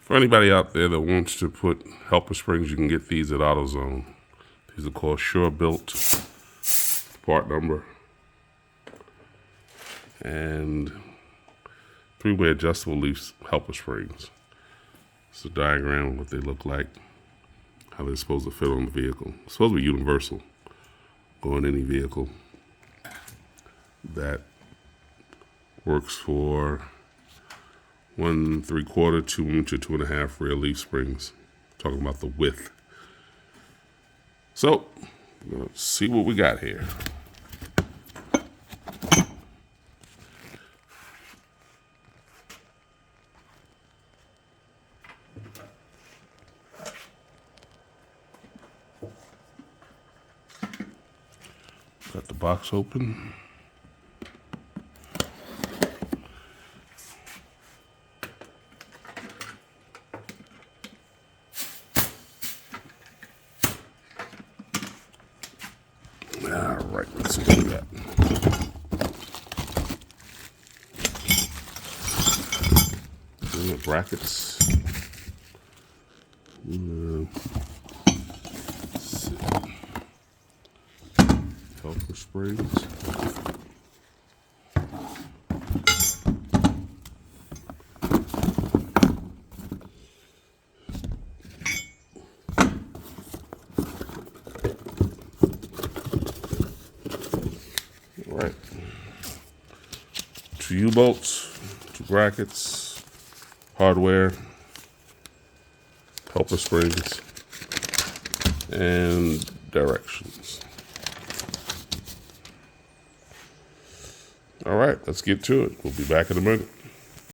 For anybody out there that wants to put helper springs, you can get these at AutoZone. These are called Bilt, part number. And 3-way adjustable leaf helper springs. It's a diagram of what they look like, how they're supposed to fit on the vehicle. It's supposed to be universal. Go in any vehicle. That works for 1 3/4, 2 inch, or 2.5 rear leaf springs. Talking about the width. So, let's see what we got here. Got the box open. All right, let's see what we got. The brackets. Helper springs. All right. 2 U-bolts, 2 brackets, hardware, helper springs, and directions. All right, let's get to it. We'll be back in a minute.